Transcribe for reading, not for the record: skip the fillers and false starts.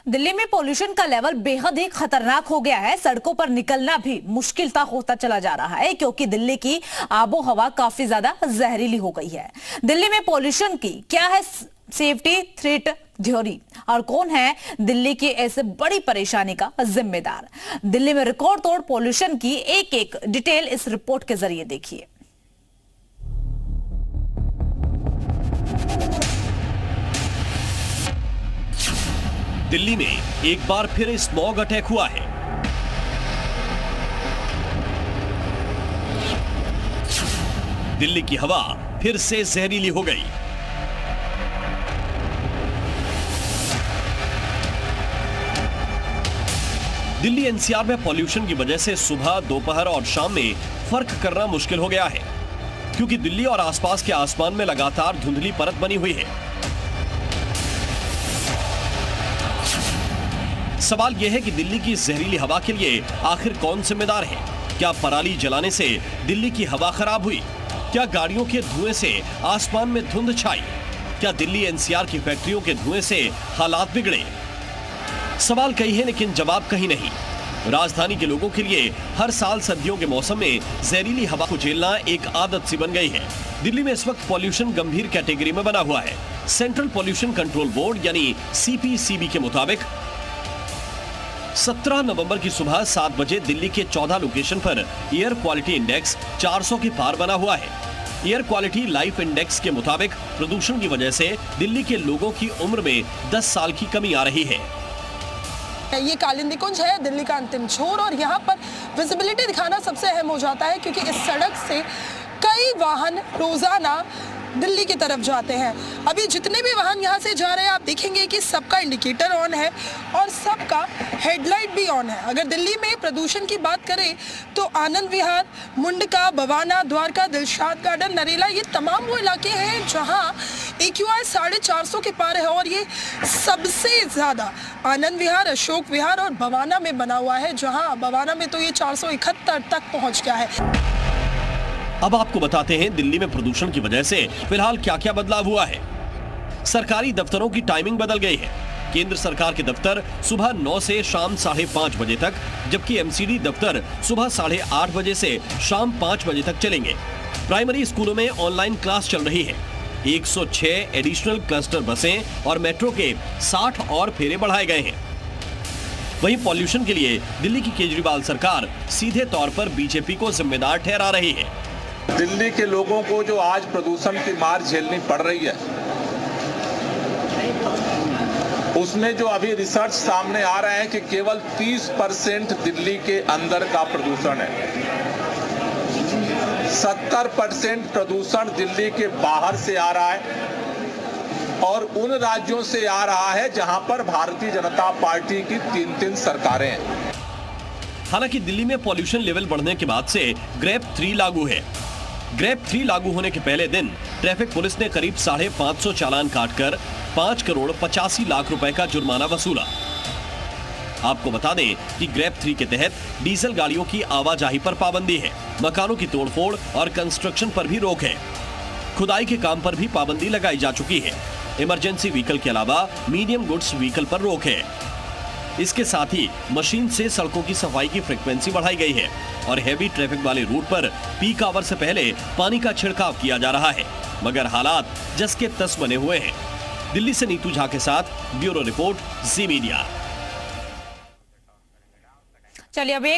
दिल्ली में पोल्यूशन का लेवल बेहद ही खतरनाक हो गया है। सड़कों पर निकलना भी मुश्किल होता चला जा रहा है क्योंकि दिल्ली की आबो हवा काफी ज्यादा जहरीली हो गई है। दिल्ली में पोल्यूशन की क्या है सेफ्टी थ्रेट थ्योरी और कौन है दिल्ली की ऐसे बड़ी परेशानी का जिम्मेदार? दिल्ली में रिकॉर्ड तोड़ पोल्यूशन की एक एक डिटेल इस रिपोर्ट के जरिए देखिए। दिल्ली में एक बार फिर स्मॉग अटैक हुआ है। दिल्ली की हवा फिर से जहरीली हो गई। दिल्ली एनसीआर में पॉल्यूशन की वजह से सुबह, दोपहर और शाम में फर्क करना मुश्किल हो गया है क्योंकि दिल्ली और आसपास के आसमान में लगातार धुंधली परत बनी हुई है। सवाल यह है कि दिल्ली की जहरीली हवा के लिए आखिर कौन जिम्मेदार है? क्या पराली जलाने से दिल्ली की हवा खराब हुई? क्या गाड़ियों के धुएं से आसमान में धुंध छाई? क्या दिल्ली एनसीआर की फैक्ट्रियों के धुएं से हालात बिगड़े? सवाल कई है लेकिन जवाब कहीं नहीं। राजधानी के लोगों के लिए हर साल सर्दियों के मौसम में जहरीली हवा को झेलना एक आदत सी बन गई है। दिल्ली में इस वक्त पॉल्यूशन गंभीर कैटेगरी में बना हुआ है। सेंट्रल पॉल्यूशन कंट्रोल बोर्ड यानी सीपीसीबी के मुताबिक 17 नवंबर की सुबह 7 बजे दिल्ली के 14 लोकेशन पर एयर क्वालिटी इंडेक्स 400 के पार बना हुआ है। एयर क्वालिटी लाइफ इंडेक्स के मुताबिक प्रदूषण की वजह से दिल्ली के लोगों की उम्र में 10 साल की कमी आ रही है। ये कालिंदी कुंज है, दिल्ली का अंतिम छोर, और यहाँ पर विजिबिलिटी दिखाना सबसे अहम हो जाता है क्योंकि इस सड़क से कई वाहन रोजाना दिल्ली की तरफ जाते हैं। अभी जितने भी वाहन यहाँ से जा रहे हैं आप देखेंगे कि सबका इंडिकेटर ऑन है और सबका हेडलाइट भी ऑन है। अगर दिल्ली में प्रदूषण की बात करें तो आनंद विहार, मुंडका, बवाना, द्वारका, दिलशाद गार्डन, नरेला, ये तमाम वो इलाके हैं जहाँ AQI 450 के पार है और ये सबसे ज्यादा आनंद विहार, अशोक विहार और बवाना में बना हुआ है, जहाँ बवाना में तो ये 471 तक पहुँच गया है। अब आपको बताते हैं दिल्ली में प्रदूषण की वजह से फिलहाल क्या क्या बदलाव हुआ है। सरकारी दफ्तरों की टाइमिंग बदल गई है। केंद्र सरकार के दफ्तर सुबह 9 से शाम 5:30 बजे तक, जबकि एमसीडी दफ्तर सुबह 8:30 बजे से शाम 5 बजे तक चलेंगे। प्राइमरी स्कूलों में ऑनलाइन क्लास चल रही है। 106 एडिशनल क्लस्टर बसें और मेट्रो के 60 और फेरे बढ़ाए गए हैं। वहीं पॉल्यूशन के लिए दिल्ली की केजरीवाल सरकार सीधे तौर पर बीजेपी को जिम्मेदार ठहरा रही है। दिल्ली के लोगों को जो आज प्रदूषण की मार झेलनी पड़ रही है, उसमें जो अभी रिसर्च सामने आ रहा है कि केवल 30% दिल्ली के अंदर का प्रदूषण है। 70% प्रदूषण दिल्ली के बाहर से आ रहा है और उन राज्यों से आ रहा है जहां पर भारतीय जनता पार्टी की 3 सरकारें हैं। हालांकि दिल्ली में पॉल्यूशन लेवल बढ़ने के बाद से ग्रेप 3 लागू है। ग्रेप 3 लागू होने के पहले दिन ट्रैफिक पुलिस ने करीब 550 चालान काटकर 5 करोड़ 85 लाख रुपए का जुर्माना वसूला। आपको बता दें कि ग्रेप 3 के तहत डीजल गाड़ियों की आवाजाही पर पाबंदी है, मकानों की तोड़फोड़ और कंस्ट्रक्शन पर भी रोक है। खुदाई के काम पर भी पाबंदी लगाई जा चुकी है। इमरजेंसी व्हीकल के अलावा मीडियम गुड्स व्हीकल पर रोक है। इसके साथ ही मशीन से सड़कों की सफाई की फ्रीक्वेंसी बढ़ाई गई है और हैवी ट्रैफिक वाले रूट पर पीक आवर से पहले पानी का छिड़काव किया जा रहा है, मगर हालात जस के तस बने हुए हैं। दिल्ली से नीतू झा के साथ ब्यूरो रिपोर्ट, जी मीडिया। चलिए अब एक